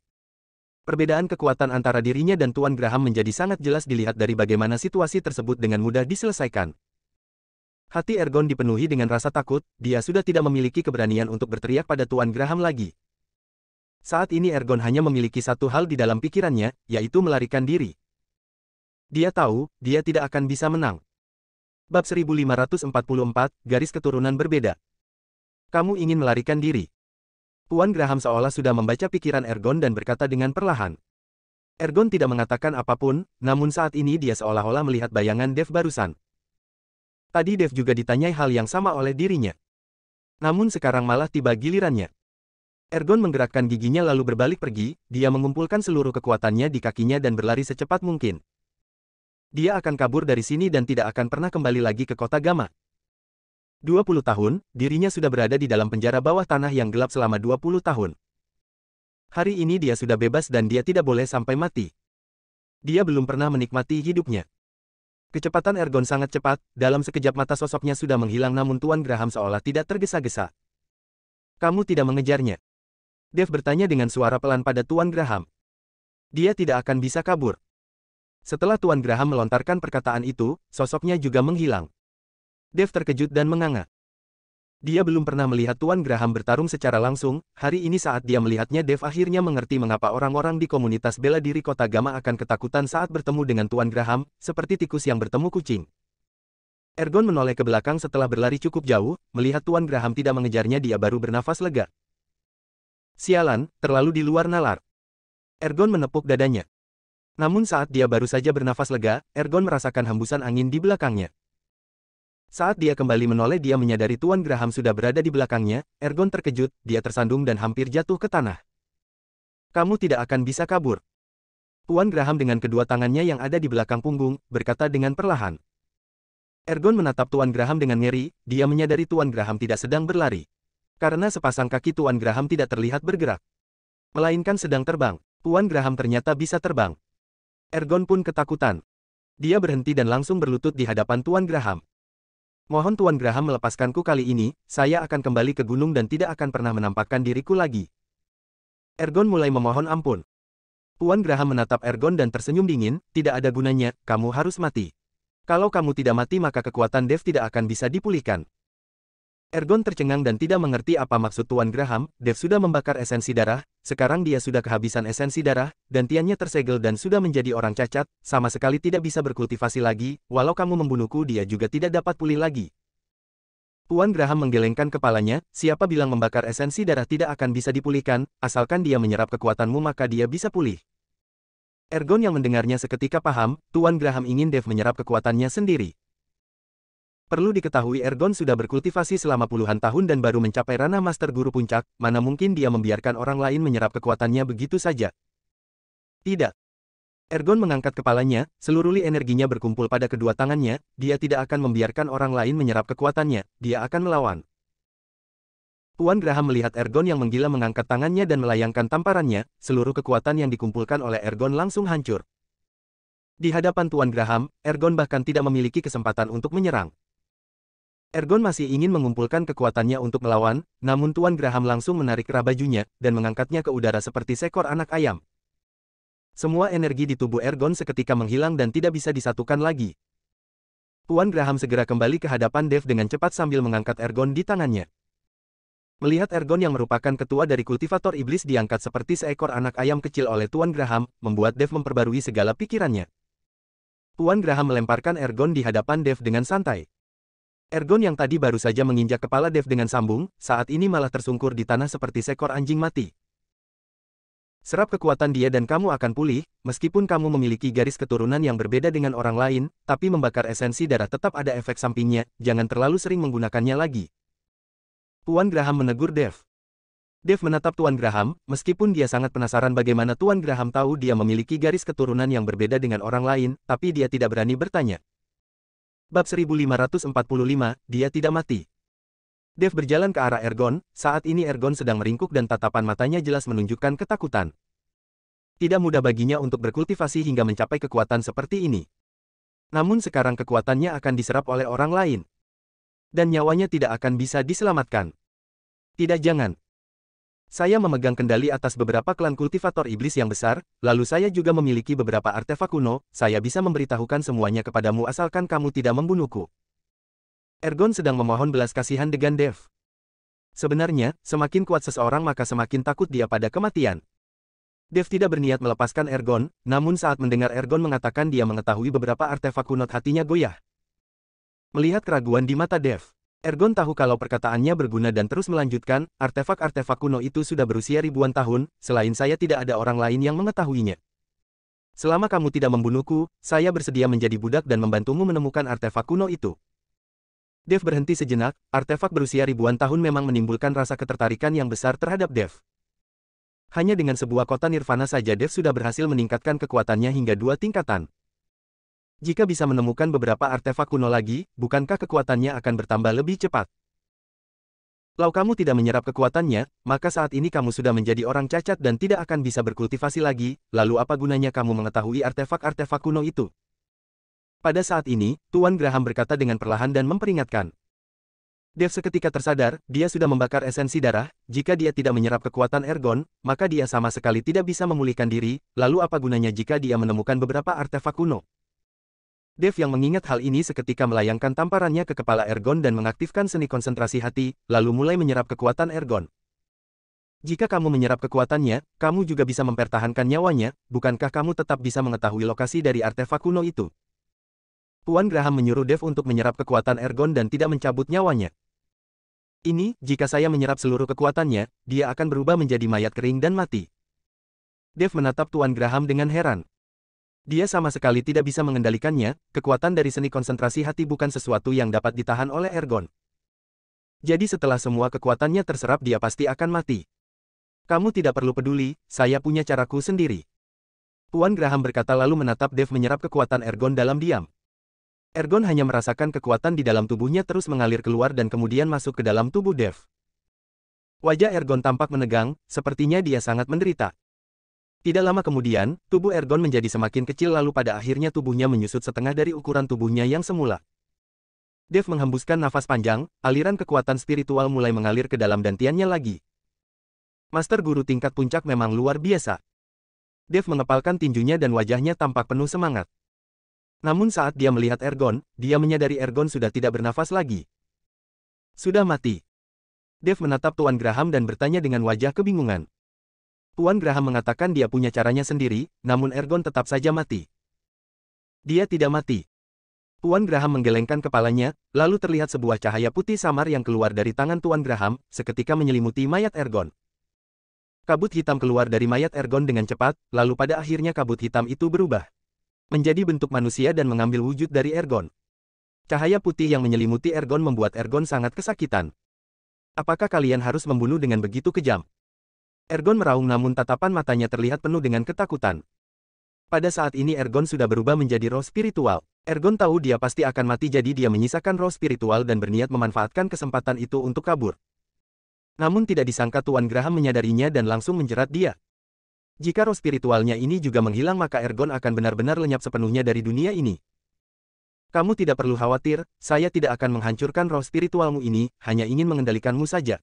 Perbedaan kekuatan antara dirinya dan Tuan Graham menjadi sangat jelas dilihat dari bagaimana situasi tersebut dengan mudah diselesaikan. Hati Ergon dipenuhi dengan rasa takut, dia sudah tidak memiliki keberanian untuk berteriak pada Tuan Graham lagi. Saat ini Ergon hanya memiliki satu hal di dalam pikirannya, yaitu melarikan diri. Dia tahu, dia tidak akan bisa menang. Bab 1544, Garis Keturunan Berbeda. Kamu ingin melarikan diri? Tuan Graham seolah sudah membaca pikiran Ergon dan berkata dengan perlahan. Ergon tidak mengatakan apapun, namun saat ini dia seolah-olah melihat bayangan Dev barusan. Tadi Dev juga ditanyai hal yang sama oleh dirinya. Namun sekarang malah tiba gilirannya. Ergon menggerakkan giginya lalu berbalik pergi, dia mengumpulkan seluruh kekuatannya di kakinya dan berlari secepat mungkin. Dia akan kabur dari sini dan tidak akan pernah kembali lagi ke kota Gama. 20 tahun, dirinya sudah berada di dalam penjara bawah tanah yang gelap selama 20 tahun. Hari ini dia sudah bebas dan dia tidak boleh sampai mati. Dia belum pernah menikmati hidupnya. Kecepatan Ergon sangat cepat, dalam sekejap mata sosoknya sudah menghilang namun Tuan Graham seolah tidak tergesa-gesa. Kamu tidak mengejarnya? Dev bertanya dengan suara pelan pada Tuan Graham. Dia tidak akan bisa kabur. Setelah Tuan Graham melontarkan perkataan itu, sosoknya juga menghilang. Dev terkejut dan menganga. Dia belum pernah melihat Tuan Graham bertarung secara langsung, hari ini saat dia melihatnya Dev akhirnya mengerti mengapa orang-orang di komunitas bela diri kota Gamma akan ketakutan saat bertemu dengan Tuan Graham, seperti tikus yang bertemu kucing. Ergon menoleh ke belakang setelah berlari cukup jauh, melihat Tuan Graham tidak mengejarnya dia baru bernafas lega. Sialan, terlalu di luar nalar. Ergon menepuk dadanya. Namun saat dia baru saja bernafas lega, Ergon merasakan hembusan angin di belakangnya. Saat dia kembali menoleh dia menyadari Tuan Graham sudah berada di belakangnya, Ergon terkejut, dia tersandung dan hampir jatuh ke tanah. Kamu tidak akan bisa kabur. Tuan Graham dengan kedua tangannya yang ada di belakang punggung, berkata dengan perlahan. Ergon menatap Tuan Graham dengan ngeri, dia menyadari Tuan Graham tidak sedang berlari. Karena sepasang kaki Tuan Graham tidak terlihat bergerak. Melainkan sedang terbang. Tuan Graham ternyata bisa terbang. Ergon pun ketakutan. Dia berhenti dan langsung berlutut di hadapan Tuan Graham. Mohon Tuan Graham melepaskanku kali ini, saya akan kembali ke gunung dan tidak akan pernah menampakkan diriku lagi. Ergon mulai memohon ampun. Tuan Graham menatap Ergon dan tersenyum dingin, tidak ada gunanya, kamu harus mati. Kalau kamu tidak mati maka kekuatan Dev tidak akan bisa dipulihkan. Ergon tercengang dan tidak mengerti apa maksud Tuan Graham, Dev sudah membakar esensi darah, sekarang dia sudah kehabisan esensi darah, gantiannya tersegel dan sudah menjadi orang cacat, sama sekali tidak bisa berkultivasi lagi, walau kamu membunuhku dia juga tidak dapat pulih lagi. Tuan Graham menggelengkan kepalanya, siapa bilang membakar esensi darah tidak akan bisa dipulihkan, asalkan dia menyerap kekuatanmu maka dia bisa pulih. Ergon yang mendengarnya seketika paham, Tuan Graham ingin Dev menyerap kekuatannya sendiri. Perlu diketahui Ergon sudah berkultivasi selama puluhan tahun dan baru mencapai ranah Master Guru Puncak, mana mungkin dia membiarkan orang lain menyerap kekuatannya begitu saja. Tidak. Ergon mengangkat kepalanya, seluruh energinya berkumpul pada kedua tangannya, dia tidak akan membiarkan orang lain menyerap kekuatannya, dia akan melawan. Tuan Graham melihat Ergon yang menggila mengangkat tangannya dan melayangkan tamparannya, seluruh kekuatan yang dikumpulkan oleh Ergon langsung hancur. Di hadapan Tuan Graham, Ergon bahkan tidak memiliki kesempatan untuk menyerang. Ergon masih ingin mengumpulkan kekuatannya untuk melawan, namun Tuan Graham langsung menarik kerah bajunya, dan mengangkatnya ke udara seperti seekor anak ayam. Semua energi di tubuh Ergon seketika menghilang dan tidak bisa disatukan lagi. Tuan Graham segera kembali ke hadapan Dev dengan cepat sambil mengangkat Ergon di tangannya. Melihat Ergon yang merupakan ketua dari kultivator iblis diangkat seperti seekor anak ayam kecil oleh Tuan Graham, membuat Dev memperbarui segala pikirannya. Tuan Graham melemparkan Ergon di hadapan Dev dengan santai. Ergon yang tadi baru saja menginjak kepala Dev dengan sambung, saat ini malah tersungkur di tanah seperti seekor anjing mati. Serap kekuatan dia dan kamu akan pulih, meskipun kamu memiliki garis keturunan yang berbeda dengan orang lain, tapi membakar esensi darah tetap ada efek sampingnya, jangan terlalu sering menggunakannya lagi. Tuan Graham menegur Dev. Dev menatap Tuan Graham, meskipun dia sangat penasaran bagaimana Tuan Graham tahu dia memiliki garis keturunan yang berbeda dengan orang lain, tapi dia tidak berani bertanya. Bab 1545, dia tidak mati. Dev berjalan ke arah Ergon, saat ini Ergon sedang meringkuk dan tatapan matanya jelas menunjukkan ketakutan. Tidak mudah baginya untuk berkultivasi hingga mencapai kekuatan seperti ini. Namun sekarang kekuatannya akan diserap oleh orang lain. Dan nyawanya tidak akan bisa diselamatkan. Tidak jangan. Saya memegang kendali atas beberapa klan kultivator iblis yang besar, lalu saya juga memiliki beberapa artefak kuno, saya bisa memberitahukan semuanya kepadamu asalkan kamu tidak membunuhku. Ergon sedang memohon belas kasihan dengan Dev. Sebenarnya, semakin kuat seseorang maka semakin takut dia pada kematian. Dev tidak berniat melepaskan Ergon, namun saat mendengar Ergon mengatakan dia mengetahui beberapa artefak kuno hatinya goyah. Melihat keraguan di mata Dev, Ergon tahu kalau perkataannya berguna dan terus melanjutkan, artefak-artefak kuno itu sudah berusia ribuan tahun, selain saya tidak ada orang lain yang mengetahuinya. Selama kamu tidak membunuhku, saya bersedia menjadi budak dan membantumu menemukan artefak kuno itu. Dev berhenti sejenak, artefak berusia ribuan tahun memang menimbulkan rasa ketertarikan yang besar terhadap Dev. Hanya dengan sebuah kota nirvana saja Dev sudah berhasil meningkatkan kekuatannya hingga 2 tingkatan. Jika bisa menemukan beberapa artefak kuno lagi, bukankah kekuatannya akan bertambah lebih cepat? Kalau kamu tidak menyerap kekuatannya, maka saat ini kamu sudah menjadi orang cacat dan tidak akan bisa berkultivasi lagi, lalu apa gunanya kamu mengetahui artefak-artefak kuno itu? Pada saat ini, Tuan Graham berkata dengan perlahan dan memperingatkan. Dev seketika tersadar, dia sudah membakar esensi darah, jika dia tidak menyerap kekuatan Ergon, maka dia sama sekali tidak bisa memulihkan diri, lalu apa gunanya jika dia menemukan beberapa artefak kuno? Dev yang mengingat hal ini seketika melayangkan tamparannya ke kepala Ergon dan mengaktifkan seni konsentrasi hati, lalu mulai menyerap kekuatan Ergon. Jika kamu menyerap kekuatannya, kamu juga bisa mempertahankan nyawanya, bukankah kamu tetap bisa mengetahui lokasi dari artefak kuno itu? Tuan Graham menyuruh Dev untuk menyerap kekuatan Ergon dan tidak mencabut nyawanya. Ini, jika saya menyerap seluruh kekuatannya, dia akan berubah menjadi mayat kering dan mati. Dev menatap Tuan Graham dengan heran. Dia sama sekali tidak bisa mengendalikannya, kekuatan dari seni konsentrasi hati bukan sesuatu yang dapat ditahan oleh Ergon. Jadi setelah semua kekuatannya terserap dia pasti akan mati. Kamu tidak perlu peduli, saya punya caraku sendiri. Tuan Graham berkata lalu menatap Dev menyerap kekuatan Ergon dalam diam. Ergon hanya merasakan kekuatan di dalam tubuhnya terus mengalir keluar dan kemudian masuk ke dalam tubuh Dev. Wajah Ergon tampak menegang, sepertinya dia sangat menderita. Tidak lama kemudian, tubuh Ergon menjadi semakin kecil lalu pada akhirnya tubuhnya menyusut setengah dari ukuran tubuhnya yang semula. Dev menghembuskan nafas panjang, aliran kekuatan spiritual mulai mengalir ke dalam dantiannya lagi. Master guru tingkat puncak memang luar biasa. Dev mengepalkan tinjunya dan wajahnya tampak penuh semangat. Namun saat dia melihat Ergon, dia menyadari Ergon sudah tidak bernafas lagi. Sudah mati. Dev menatap Tuan Graham dan bertanya dengan wajah kebingungan. Tuan Graham mengatakan dia punya caranya sendiri, namun Ergon tetap saja mati. Dia tidak mati. Tuan Graham menggelengkan kepalanya, lalu terlihat sebuah cahaya putih samar yang keluar dari tangan Tuan Graham, seketika menyelimuti mayat Ergon. Kabut hitam keluar dari mayat Ergon dengan cepat, lalu pada akhirnya kabut hitam itu berubah menjadi bentuk manusia dan mengambil wujud dari Ergon. Cahaya putih yang menyelimuti Ergon membuat Ergon sangat kesakitan. Apakah kalian harus membunuh dengan begitu kejam? Ergon meraung namun tatapan matanya terlihat penuh dengan ketakutan. Pada saat ini Ergon sudah berubah menjadi roh spiritual. Ergon tahu dia pasti akan mati jadi dia menyisakan roh spiritual dan berniat memanfaatkan kesempatan itu untuk kabur. Namun tidak disangka Tuan Graham menyadarinya dan langsung menjerat dia. Jika roh spiritualnya ini juga menghilang maka Ergon akan benar-benar lenyap sepenuhnya dari dunia ini. Kamu tidak perlu khawatir, saya tidak akan menghancurkan roh spiritualmu ini, hanya ingin mengendalikanmu saja.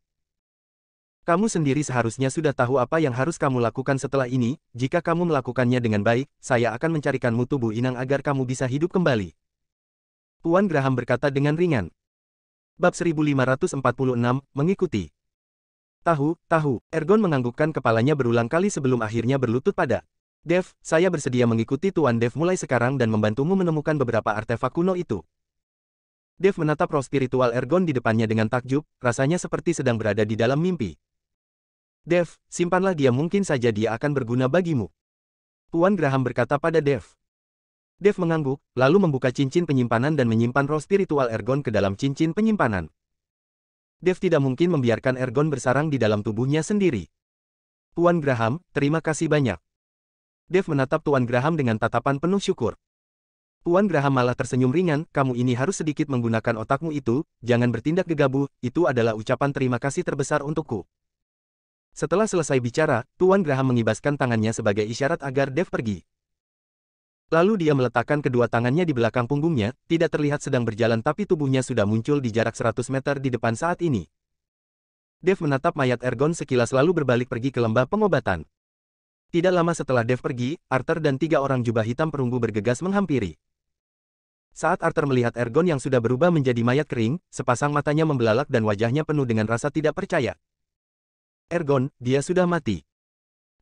Kamu sendiri seharusnya sudah tahu apa yang harus kamu lakukan setelah ini, jika kamu melakukannya dengan baik, saya akan mencarikanmu tubuh inang agar kamu bisa hidup kembali. Tuan Graham berkata dengan ringan. Bab 1546, mengikuti. Tahu, Ergon menganggukkan kepalanya berulang kali sebelum akhirnya berlutut pada. Dev, saya bersedia mengikuti Tuan Dev mulai sekarang dan membantumu menemukan beberapa artefak kuno itu. Dev menatap roh spiritual Ergon di depannya dengan takjub, rasanya seperti sedang berada di dalam mimpi. Dev, simpanlah dia mungkin saja dia akan berguna bagimu. Tuan Graham berkata pada Dev. Dev mengangguk, lalu membuka cincin penyimpanan dan menyimpan roh spiritual Ergon ke dalam cincin penyimpanan. Dev tidak mungkin membiarkan Ergon bersarang di dalam tubuhnya sendiri. Tuan Graham, terima kasih banyak. Dev menatap Tuan Graham dengan tatapan penuh syukur. Tuan Graham malah tersenyum ringan, kamu ini harus sedikit menggunakan otakmu itu, jangan bertindak gegabah, itu adalah ucapan terima kasih terbesar untukku. Setelah selesai bicara, Tuan Graham mengibaskan tangannya sebagai isyarat agar Dev pergi. Lalu dia meletakkan kedua tangannya di belakang punggungnya, tidak terlihat sedang berjalan tapi tubuhnya sudah muncul di jarak 100 meter di depan saat ini. Dev menatap mayat Ergon sekilas lalu berbalik pergi ke lembah pengobatan. Tidak lama setelah Dev pergi, Arthur dan 3 orang jubah hitam perunggu bergegas menghampiri. Saat Arthur melihat Ergon yang sudah berubah menjadi mayat kering, sepasang matanya membelalak dan wajahnya penuh dengan rasa tidak percaya. Ergon, dia sudah mati.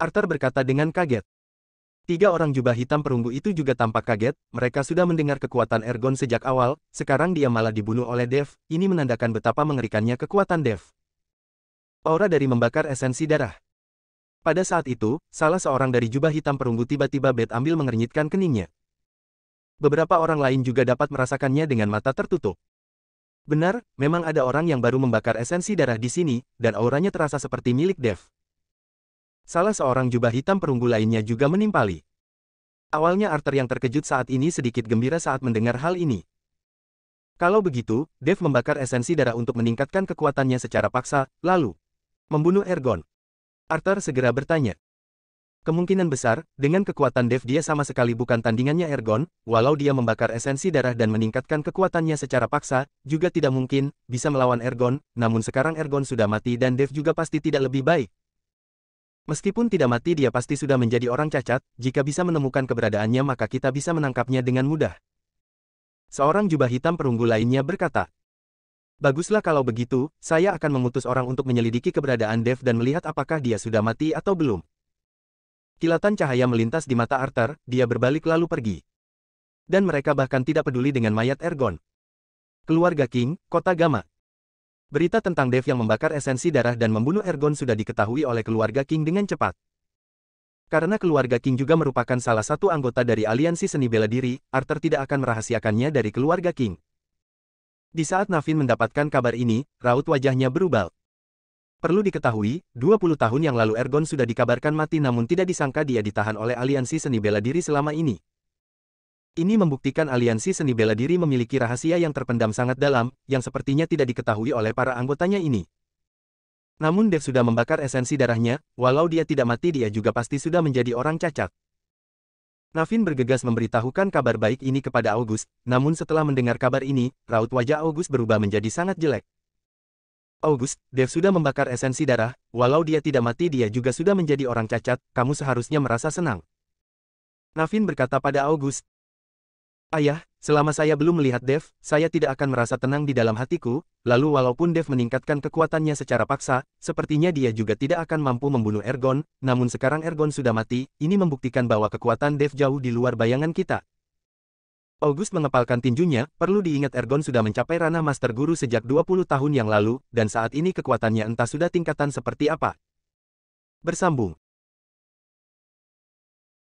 Arthur berkata dengan kaget. 3 orang jubah hitam perunggu itu juga tampak kaget, mereka sudah mendengar kekuatan Ergon sejak awal, sekarang dia malah dibunuh oleh Dev, ini menandakan betapa mengerikannya kekuatan Dev. Aura dari membakar esensi darah. Pada saat itu, salah seorang dari jubah hitam perunggu tiba-tiba ambil mengernyitkan keningnya. Beberapa orang lain juga dapat merasakannya dengan mata tertutup. Benar, memang ada orang yang baru membakar esensi darah di sini, dan auranya terasa seperti milik Dev. Salah seorang jubah hitam perunggu lainnya juga menimpali. Awalnya Arthur yang terkejut saat ini sedikit gembira saat mendengar hal ini. Kalau begitu, Dev membakar esensi darah untuk meningkatkan kekuatannya secara paksa, lalu membunuh Ergon. Arthur segera bertanya. Kemungkinan besar, dengan kekuatan Dev dia sama sekali bukan tandingannya Ergon, walau dia membakar esensi darah dan meningkatkan kekuatannya secara paksa, juga tidak mungkin bisa melawan Ergon, namun sekarang Ergon sudah mati dan Dev juga pasti tidak lebih baik. Meskipun tidak mati dia pasti sudah menjadi orang cacat, jika bisa menemukan keberadaannya maka kita bisa menangkapnya dengan mudah. Seorang jubah hitam perunggu lainnya berkata, baguslah kalau begitu, saya akan mengutus orang untuk menyelidiki keberadaan Dev dan melihat apakah dia sudah mati atau belum. Kilatan cahaya melintas di mata Arthur, dia berbalik lalu pergi. Dan mereka bahkan tidak peduli dengan mayat Ergon. Keluarga King, Kota Gama. Berita tentang Dev yang membakar esensi darah dan membunuh Ergon sudah diketahui oleh keluarga King dengan cepat. Karena keluarga King juga merupakan salah satu anggota dari aliansi seni bela diri, Arthur tidak akan merahasiakannya dari keluarga King. Di saat Navin mendapatkan kabar ini, raut wajahnya berubah. Perlu diketahui, 20 tahun yang lalu Ergon sudah dikabarkan mati namun tidak disangka dia ditahan oleh aliansi seni bela diri selama ini. Ini membuktikan aliansi seni bela diri memiliki rahasia yang terpendam sangat dalam, yang sepertinya tidak diketahui oleh para anggotanya ini. Namun Dev sudah membakar esensi darahnya, walau dia tidak mati dia juga pasti sudah menjadi orang cacat. Navin bergegas memberitahukan kabar baik ini kepada August, namun setelah mendengar kabar ini, raut wajah August berubah menjadi sangat jelek. August, Dev sudah membakar esensi darah, walau dia tidak mati dia juga sudah menjadi orang cacat, kamu seharusnya merasa senang. Navin berkata pada August, ayah, selama saya belum melihat Dev, saya tidak akan merasa tenang di dalam hatiku, lalu walaupun Dev meningkatkan kekuatannya secara paksa, sepertinya dia juga tidak akan mampu membunuh Ergon, namun sekarang Ergon sudah mati, ini membuktikan bahwa kekuatan Dev jauh di luar bayangan kita. August mengepalkan tinjunya, perlu diingat Ergon sudah mencapai ranah Master Guru sejak 20 tahun yang lalu, dan saat ini kekuatannya entah sudah tingkatan seperti apa. Bersambung.